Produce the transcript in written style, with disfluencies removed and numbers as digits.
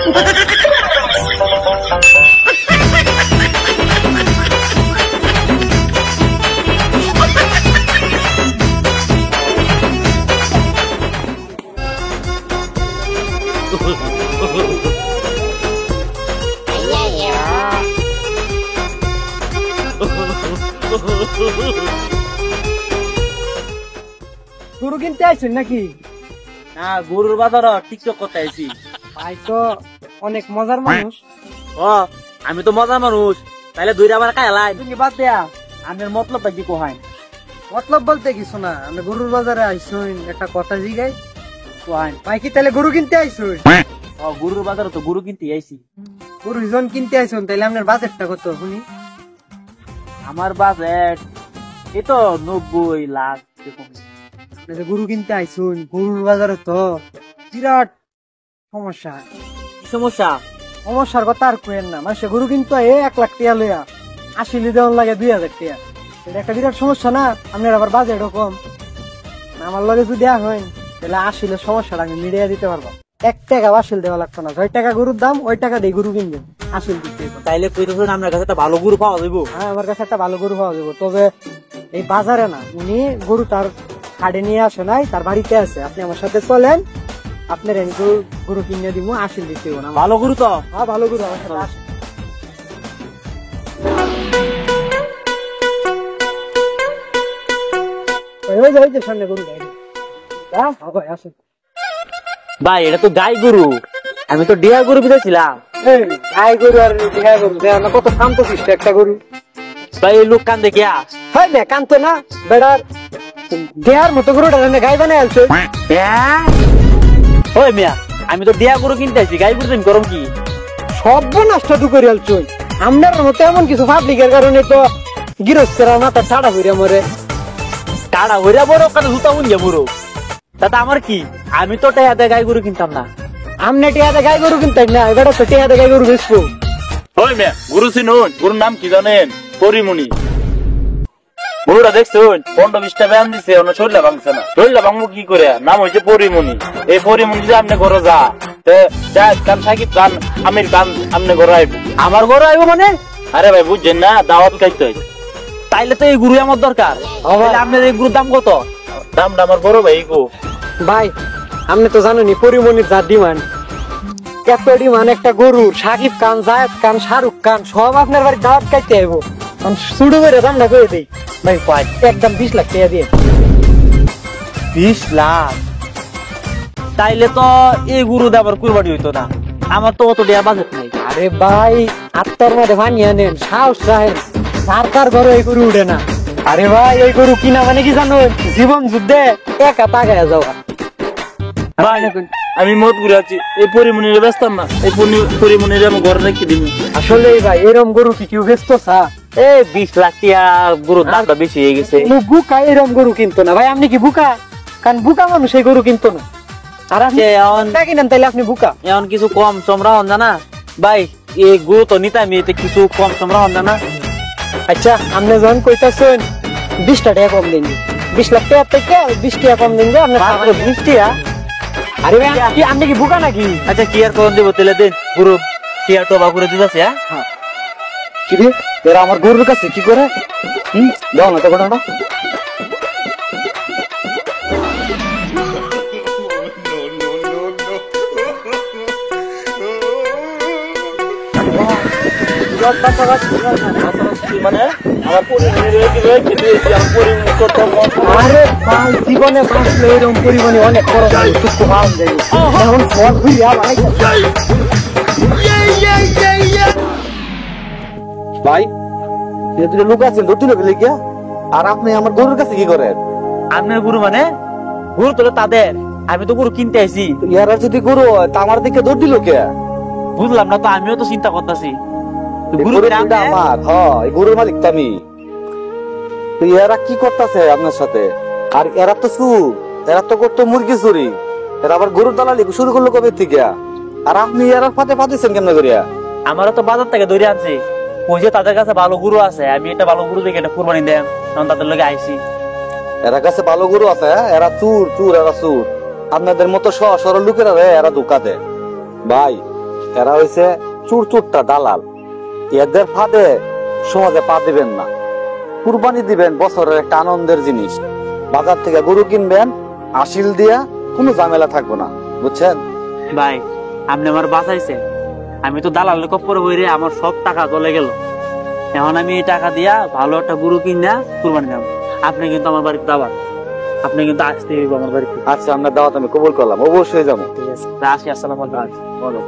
গরু কিনতে আইছেন নাকি? না, গরুর বাজার টিকটক করতে আইছি। ভাই তো অনেক মজার মানুষ। ও, আমি তো মজার মানুষ, তাইলে দুইটা আবার খাইলাই। তুমি বাদ দেয়া, আমার মতলবটা কি কোহাই? মতলব বলতে কিছু না, আমি গরুর বাজারে আইসুন একটা কথা জিগাই কোহাই। ভাই কি তাহলে গরু কিনতে আইসুন? ও, গরুর বাজারে তো গরু কিনতে আইছি। গরু জন কিনতে আইসুন, তাইলে আপনার বাজেটটা কত শুনি? আমার বাজেট এই তো 90 লাখ এরকম। আপনি গরু কিনতে আইসুন, গরুর বাজারে তো বিরাট সমস্যা। সমস্যা? সমস্যার কথা আর কেন না, মানে গরু কিন্তু 1 লাখ টাকা লইয়া আসলে দেওয়ান লাগে 2000 টাকা। এটা একটা বিরাট সমস্যা না? আপনার আবার বাজেট কম, আমার লগে যদি দেওয়া হয় তাহলে আসলে সমস্যাটা আমি মিডিয়া দিতে পারবো। 1 টাকা আসল দেওয়া লাগতো না, 6 টাকা গরুর দাম, ওই টাকা দিয়ে গরু কিনবেন, আসল দিতে। তাইলে কইতেছেন আপনার কাছে একটা ভালো গরু পাওয়া যাবো? হ্যাঁ, আমার কাছে একটা ভালো গরু পাওয়া যাবো, তবে এই বাজারে না, উনি গরু তার হাটে নিয়ে আসে নাই, তার বাড়িতে আছে। আপনি আমার সাথে চলেন, আপনার গরু কিনে দিব, আসল দিতে না। ভালো গরু তো? হ্যাঁ, ভালো গরু, আমার সাথে আসেন। সামনে গরু আসেন। ভাই, এটা তো গাই গরু, আমি তো ডিয়া গরু বিদেছিলাম। গাই গরু আর ডিয়া গরু কত শান্ত শিষ্ট একটা গরু। ভাই, এই লোক কান দেখিয়া হয় না, কানতো না বেড়ার দেয়ার মতো গরুটা গাই বানায় আনছে। ওই মিয়া, আমি তো ডিয়া গরু কিনতে আইছি, গাই গরু গরম কি সর্বনাশটা দু করে আলছ। আপনার মতো এমন কিছু পাবলিকের কারণে তো গৃহস্থেরা মাথা ছাড়া হইরা মরে। টাড়া হইরা বড় কানে জুতা মুনিয়া বুড়ো, তাতে আমার কি? আমি তো টেহাতে গাই গরু কিনতাম না। আমনে টিয়াতে গাই গরু কিনতেন না, এবার তো টিয়াতে গাই গরু বেচবো। ওই মিয়া, গরু চিনুন? গরুর নাম কি জানেন? পরিমণি। গরুটা দেখছুন 15-20টা ব্যায়াম দিছে, অন্য শরীরে ভাঙছে না। শরীরে ভাঙবো কি করে? নাম হয়েছে পরিমণি। এই পরিমণি যে আপনি ঘরে কান সাকিব কান আমির কান আপনি ঘরে আইব। আমার গরু আইব মানে? আরে ভাই, বুঝছেন না? দাওয়াত খাইতে হয়। তাইলে তো এই গরু আমার দরকার। আপনার এই গরুর দাম কত? দামটা আমার বড় ভাই গো। ভাই, আপনি তো জানেনই পরিমণির যা ডিমান্ড, এত ডিমান্ড একটা গরুর। সাকিব খান, জায়েদ খান, শাহরুখ খান সব আপনার বাড়ি দাওয়াত খাইতে আইব। শুরু করে দামটা করে দিই ভাই, পাই একদম 20 লাখ টাকা দিয়ে। 20 লাখ? তাইলে তো এই গরু দেবার কুরবানি হইতো না, আমার তো অত দেয়া বাজেট নাই। আরে ভাই, আত্মার মধ্যে ভানিয়ে নেন, সাহস রাখেন, সরকার ঘরে এই গরু উঠে না। আরে ভাই, এই গরু কিনা মানে কি জানো? জীবন যুদ্ধে একা তাগায় যাওয়া। ভাই, আমি মত ঘুরে আছি, এই পরিমণির ব্যস্তাম না। এই পরিমণির আমি ঘরে রেখে দিব। আসলে ভাই, এরম গরু কি কেউ ব্যস্ত চা? 20 লাখ টাকা গরুর দামটা বেশি হয়ে গেছে। বুকা এরম গরু কিনতো না ভাই। আপনি কি বুকা? কারণ বুকা মানুষ এই গরু কিনতো না। আর আপনি কিনেন তাইলে আপনি বুকা। এখন কিছু কম সমরা হন জানা ভাই, এই গরু তো নিতে আমি কিছু কম সমরা হন জানা। আচ্ছা, আপনি যখন কইতাছেন 20টা টাকা কম দিন, 20 লাখ টাকা থেকে 20 টাকা কম দিন। 20 টাকা? আরে ভাই, আপনি কি বুকা নাকি? আচ্ছা, কি আর কোন দিব তাহলে দিন, গরু কি আর টোবা করে দিতেছে। হ্যাঁ, কি রে এরা আমার গরুর কাছে কি করে? দাও না তো ঘটনা। মানে আমার আরে ভাই, জীবনে বাঁচলে এরকম পরিমাণে অনেক খরচ হয়, সুস্থ পাওয়া যায়। এখন ফল ঘুরিয়া ভাই, দুটো লোক আছেন, দুটো লোক লেগে, আর আপনি আমার গরুর কাছে কি করেন? আপনার গরু মানে? গরু তো তাদের, আমি তো গরু কিনতে আইছি। ইয়ারা যদি গরু হয় তা আমার দিকে দৌড় দিল কে? বুঝলাম না তো, আমিও তো চিন্তা করতেছি। আমার এই গরুর মালিক তো আমি। এরা কি করতেছে আপনার সাথে? আর এরা তো চুর, এরা তো করতো মুরগি চুরি, এরা আবার গরুর দালালি শুরু করলো কবে থেকে? আর আপনি এরা ফাতে ফাতেছেন কেমন করিয়া? আমারও তো বাজার থেকে ধরে আনছি, ওই যে তাদের কাছে ভালো গরু আছে, আমি এটা ভালো গরু দেখে এটা কুরবানি দেন, তখন তাদের লগে আইছি। এরা কাছে ভালো গরু আছে, এরা চুর, এরা চুর। আপনাদের মতো সরল লোকেরা এরা ধোকা দেয়। ভাই, এরা হইছে চুরচুরটা দালাল। এদের ফাঁদে সহজে পা দিবেন না। কুরবানি দিবেন বছরের একটা আনন্দের জিনিস। বাজার থেকে গরু কিনবেন, আশিল দিয়া কোনো ঝামেলা থাকবো না, বুঝছেন? ভাই আপনি আমার বাঁচাইছেন। আমি তো দালালের কপ্পরে বইরে আমার সব টাকা চলে গেল। এখন আমি এই টাকা দিয়া ভালো একটা গরু কিনা কুরবানি দেব। আপনি কিন্তু আমার বাড়িতে দাবার, আপনি কিন্তু আসতে হইব আমার বাড়িতে। আচ্ছা, আপনার দাওয়াত আমি কবুল করলাম, অবশ্যই যাবো। ঠিক আছে, আসি। আসসালামু আলাইকুম। বলো।